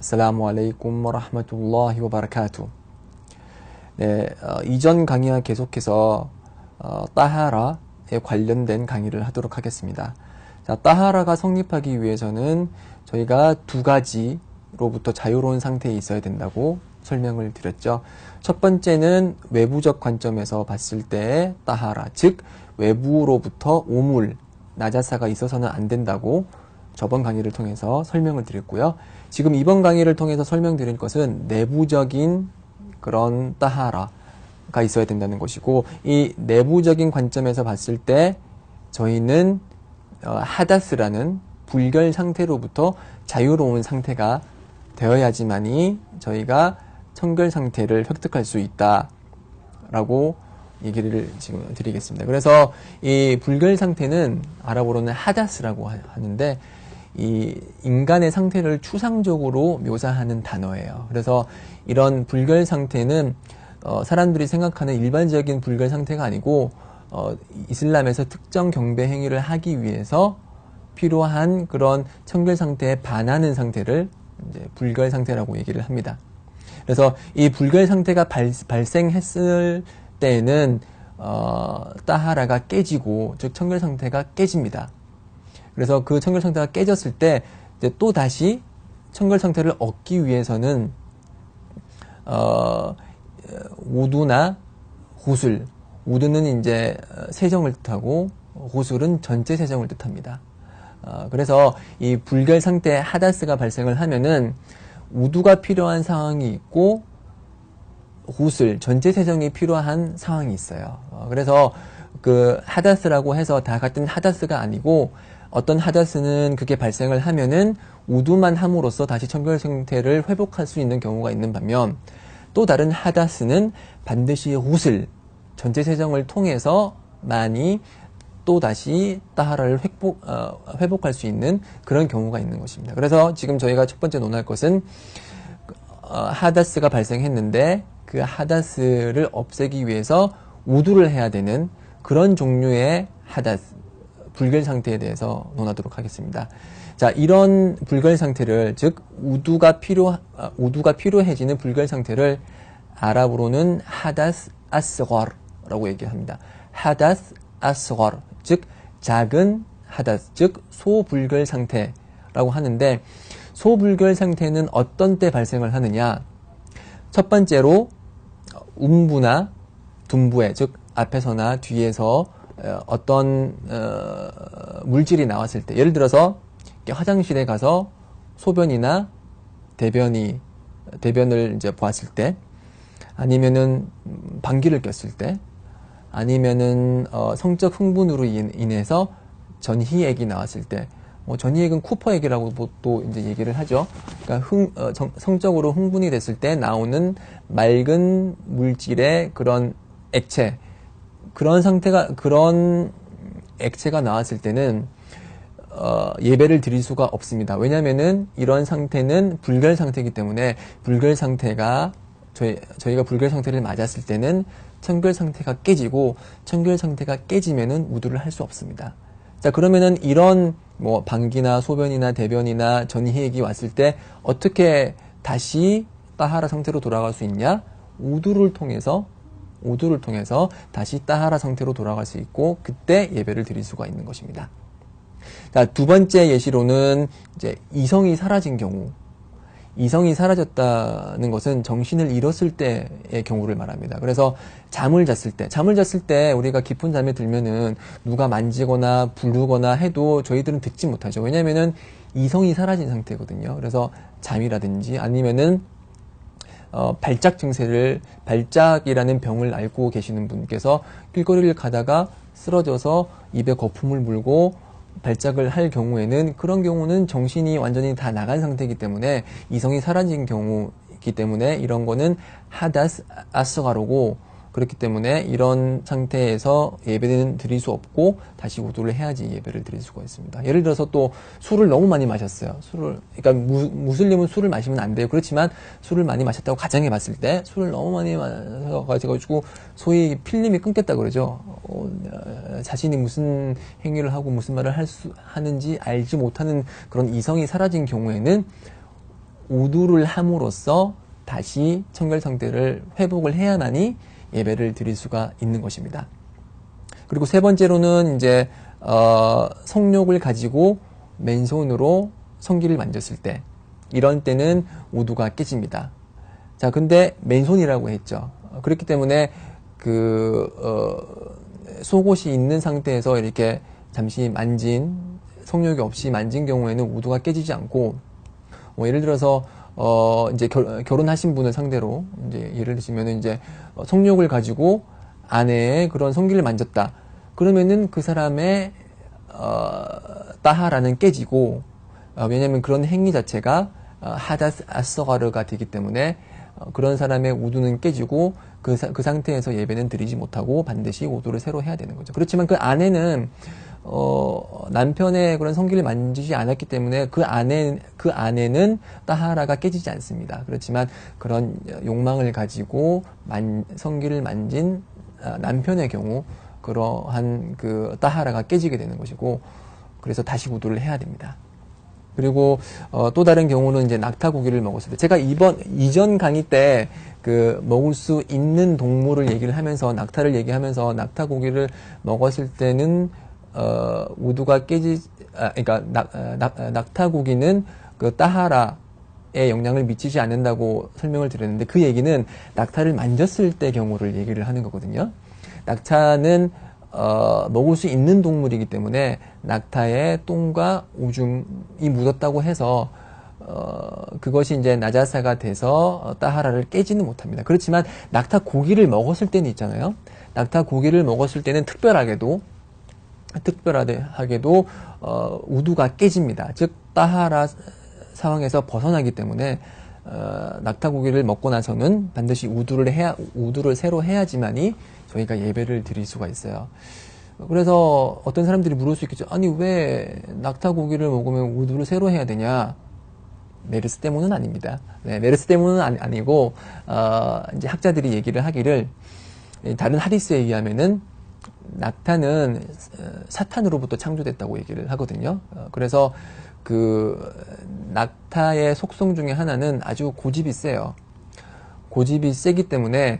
아스살라무 알레이쿰 워라흐마투ல்லா히 와바라카투. 네, 이전 강의와 계속해서 따하라에 관련된 강의를 하도록 하겠습니다. 자, 따하라가 성립하기 위해서는 저희가 두 가지로부터 자유로운 상태에 있어야 된다고 설명을 드렸죠. 첫 번째는 외부적 관점에서 봤을 때의 따하라, 즉 외부로부터 오물, 나자사가 있어서는 안 된다고 저번 강의를 통해서 설명을 드렸고요. 지금 이번 강의를 통해서 설명드릴 것은 내부적인 그런 따하라가 있어야 된다는 것이고, 이 내부적인 관점에서 봤을 때 저희는 하다스라는 불결 상태로부터 자유로운 상태가 되어야지만이 저희가 청결 상태를 획득할 수 있다라고 얘기를 지금 드리겠습니다. 그래서 이 불결 상태는 아랍어로는 하다스라고 하는데, 이 인간의 상태를 추상적으로 묘사하는 단어예요. 그래서 이런 불결 상태는 사람들이 생각하는 일반적인 불결 상태가 아니고 이슬람에서 특정 경배 행위를 하기 위해서 필요한 그런 청결 상태에 반하는 상태를 이제 불결 상태라고 얘기를 합니다. 그래서 이 불결 상태가 발생했을 때에는 따하라가 깨지고, 즉 청결 상태가 깨집니다. 그래서 그 청결 상태가 깨졌을 때 이제 또 다시 청결 상태를 얻기 위해서는 우두나 구슬, 우두는 이제 세정을 뜻하고 구슬은 전체 세정을 뜻합니다. 그래서 이 불결 상태 하다스가 발생을 하면은 우두가 필요한 상황이 있고 구슬, 전체 세정이 필요한 상황이 있어요. 그래서 그 하다스라고 해서 다 같은 하다스가 아니고, 어떤 하다스는 그게 발생을 하면은 우두만 함으로써 다시 청결 상태를 회복할 수 있는 경우가 있는 반면, 또 다른 하다스는 반드시 구슬, 전체 세정을 통해서 많이 또 다시 따하라를 회복할 수 있는 그런 경우가 있는 것입니다. 그래서 지금 저희가 첫 번째 논할 것은 하다스가 발생했는데 그 하다스를 없애기 위해서 우두를 해야 되는 그런 종류의 하다스, 불결 상태에 대해서 논하도록 하겠습니다. 자, 이런 불결 상태를, 즉 우두가 필요해지는 불결 상태를 아랍어로는 하다스 아스거르라고 얘기합니다. 하다스 아스거르, 즉 작은 하다스, 즉 소불결 상태라고 하는데, 소불결 상태는 어떤 때 발생을 하느냐? 첫 번째로 움부나 둔부에, 즉 앞에서나 뒤에서 어떤 물질이 나왔을 때, 예를 들어서 화장실에 가서 소변이나 대변을 이제 보았을 때, 아니면은 방귀를 꼈을 때, 아니면은 성적 흥분으로 인해서 전희액이 나왔을 때, 전희액은 쿠퍼액이라고 또 이제 얘기를 하죠. 그러니까 성적으로 흥분이 됐을 때 나오는 맑은 물질의 그런 액체, 그런 액체가 나왔을 때는 예배를 드릴 수가 없습니다. 왜냐면은 이런 상태는 불결 상태이기 때문에, 불결 상태가 저희가 불결 상태를 맞았을 때는 청결 상태가 깨지고, 청결 상태가 깨지면은 우두를 할 수 없습니다. 자, 그러면은 이런 방귀나 소변이나 대변이나 전희액이 왔을 때 어떻게 다시 따하라 상태로 돌아갈 수 있냐? 우두를 통해서 다시 따하라 상태로 돌아갈 수 있고, 그때 예배를 드릴 수가 있는 것입니다. 자, 두 번째 예시로는 이제 이성이 사라진 경우. 이성이 사라졌다는 것은 정신을 잃었을 때의 경우를 말합니다. 그래서 잠을 잤을 때 우리가 깊은 잠에 들면은 누가 만지거나 부르거나 해도 저희들은 듣지 못하죠. 왜냐면은 이성이 사라진 상태거든요. 그래서 잠이라든지 아니면은 발작이라는 병을 앓고 계시는 분께서 길거리를 가다가 쓰러져서 입에 거품을 물고 발작을 할 경우에는, 그런 경우는 정신이 완전히 다 나간 상태이기 때문에, 이성이 사라진 경우이기 때문에 이런 거는 하다스 아스가르고, 그렇기 때문에 이런 상태에서 예배는 드릴 수 없고 다시 우두를 해야지 예배를 드릴 수가 있습니다. 예를 들어서 또 술을 너무 많이 마셨어요. 그러니까 무슬림은 술을 마시면 안 돼요. 그렇지만 술을 많이 마셨다고 가정해 봤을 때, 술을 너무 많이 마셔가지고 소위 필름이 끊겼다 그러죠. 자신이 무슨 행위를 하고 무슨 말을 하는지 알지 못하는 그런 이성이 사라진 경우에는 우두를 함으로써 다시 청결 상태를 회복을 해야만이 예배를 드릴 수가 있는 것입니다. 그리고 세 번째로는 이제 성욕을 가지고 맨손으로 성기를 만졌을 때, 이런 때는 우두가 깨집니다. 자, 근데 맨손이라고 했죠. 그렇기 때문에 속옷이 있는 상태에서 이렇게 잠시 만진, 성욕이 없이 만진 경우에는 우두가 깨지지 않고, 예를 들어서 이제 결혼하신 분을 상대로 이제 예를 드시면은 이제 성욕을 가지고 아내의 그런 성기를 만졌다. 그러면은 그 사람의 따하라는 깨지고, 왜냐하면 그런 행위 자체가 하다스 아서가르가 되기 때문에 그런 사람의 우두는 깨지고 그 상태에서 예배는 드리지 못하고 반드시 우두를 새로 해야 되는 거죠. 그렇지만 그 아내는 남편의 그런 성기를 만지지 않았기 때문에 그 아내는 따하라가 깨지지 않습니다. 그렇지만 그런 욕망을 가지고 성기를 만진 남편의 경우 그러한 그 따하라가 깨지게 되는 것이고, 그래서 다시 우두를 해야 됩니다. 그리고 또 다른 경우는 이제 낙타고기를 먹었을 때, 제가 이전 강의 때 먹을 수 있는 동물을 얘기를 하면서 낙타를 얘기하면서 낙타고기를 먹었을 때는 우두가 그러니까 낙타고기는 그 따하라에 영향을 미치지 않는다고 설명을 드렸는데, 그 얘기는 낙타를 만졌을 때 경우를 얘기를 하는 거거든요. 낙타는 먹을 수 있는 동물이기 때문에 낙타의 똥과 오줌이 묻었다고 해서 그것이 이제 나자사가 돼서 따하라를 깨지는 못합니다. 그렇지만 낙타 고기를 먹었을 때는 있잖아요. 낙타 고기를 먹었을 때는 특별하게도 우두가 깨집니다. 즉 따하라 상황에서 벗어나기 때문에 낙타 고기를 먹고 나서는 반드시 우두를 새로 해야지만이 저희가 예배를 드릴 수가 있어요. 그래서 어떤 사람들이 물을 수 있겠죠. 아니, 왜 낙타 고기를 먹으면 우두를 새로 해야 되냐? 메르스 때문은 아닙니다. 네, 메르스 때문은 아니고, 이제 학자들이 얘기를 하기를, 다른 하디스에 의하면은, 낙타는 사탄으로부터 창조됐다고 얘기를 하거든요. 그래서 낙타의 속성 중에 하나는 아주 고집이 세요. 고집이 세기 때문에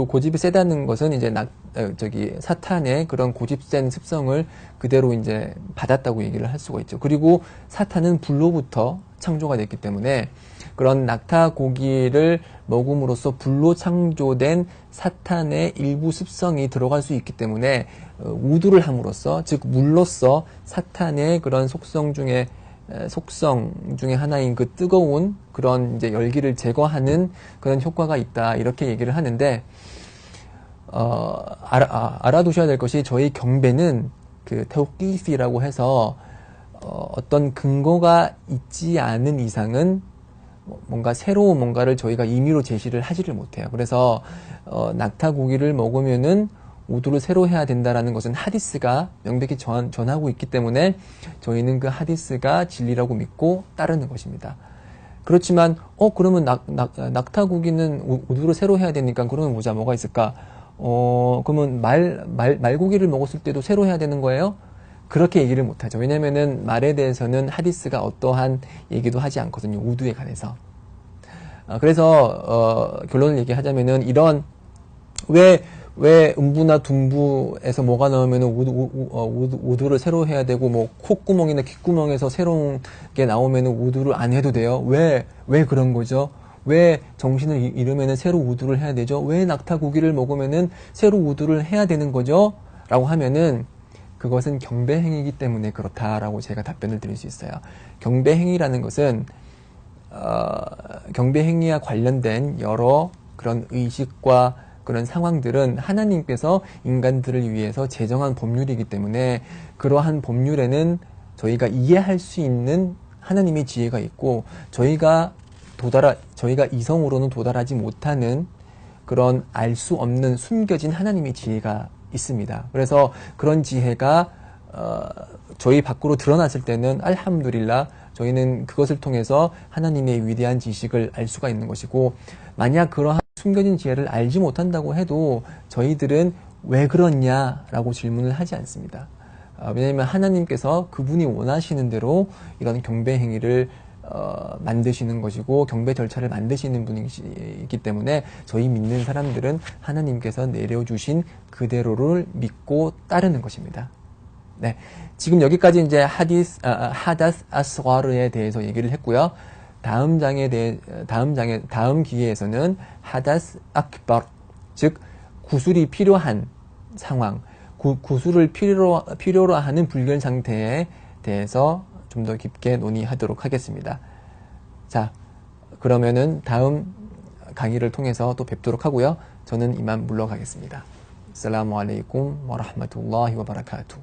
고집이 세다는 것은 이제 사탄의 그런 고집센 습성을 그대로 이제 받았다고 얘기를 할 수가 있죠. 그리고 사탄은 불로부터 창조가 됐기 때문에 그런 낙타 고기를 먹음으로써 불로 창조된 사탄의 일부 습성이 들어갈 수 있기 때문에 우두를 함으로써, 즉 물로써 사탄의 그런 속성 중에 하나인 그 뜨거운 그런 이제 열기를 제거하는 그런 효과가 있다, 이렇게 얘기를 하는데, 알아두셔야 될 것이, 저희 경배는 테오키시라고 해서 어떤 근거가 있지 않은 이상은 뭔가 새로운 뭔가를 저희가 임의로 제시를 하지를 못해요. 그래서 낙타 고기를 먹으면은 우두를 새로 해야 된다라는 것은 하디스가 명백히 전하고 있기 때문에 저희는 그 하디스가 진리라고 믿고 따르는 것입니다. 그렇지만 그러면 낙타 고기는 우두를 새로 해야 되니까 그러면 뭐가 있을까? 그러면 말고기를 먹었을 때도 새로 해야 되는 거예요? 그렇게 얘기를 못하죠. 왜냐면은 말에 대해서는 하디스가 어떠한 얘기도 하지 않거든요. 우두에 관해서. 그래서 결론을 얘기하자면은 왜 음부나 둥부에서 뭐가 나오면은 우두를 새로 해야 되고, 뭐 콧구멍이나 귓구멍에서 새로운 게 나오면은 우두를 안 해도 돼요? 왜 그런 거죠? 왜 정신을 잃으면은 새로 우두를 해야 되죠? 왜 낙타 고기를 먹으면은 새로 우두를 해야 되는 거죠? 라고 하면은 그것은 경배행위이기 때문에 그렇다라고 제가 답변을 드릴 수 있어요. 경배행위라는 것은 경배행위와 관련된 여러 그런 의식과 그런 상황들은 하나님께서 인간들을 위해서 제정한 법률이기 때문에 그러한 법률에는 저희가 이해할 수 있는 하나님의 지혜가 있고, 저희가 이성으로는 도달하지 못하는 그런 알 수 없는 숨겨진 하나님의 지혜가 있습니다. 그래서 그런 지혜가 저희 밖으로 드러났을 때는 알함두릴라, 저희는 그것을 통해서 하나님의 위대한 지식을 알 수가 있는 것이고, 만약 그러한 숨겨진 지혜를 알지 못한다고 해도 저희들은 왜 그렇냐라고 질문을 하지 않습니다. 왜냐하면 하나님께서 그분이 원하시는 대로 이런 경배 행위를 만드시는 것이고 경배 절차를 만드시는 분이기 때문에 저희 믿는 사람들은 하나님께서 내려주신 그대로를 믿고 따르는 것입니다. 네, 지금 여기까지 이제 하다스 아스가르에 대해서 얘기를 했고요. 다음 기회에서는 하다스 악bar, 즉 구술이 필요한 상황, 구술을 필요로 하는 불결 상태에 대해서 좀 더 깊게 논의하도록 하겠습니다. 자, 그러면은 다음 강의를 통해서 또 뵙도록 하고요. 저는 이만 물러가겠습니다. 아살라무 알레이쿰 와 라흐마툴라히 와 바라카투.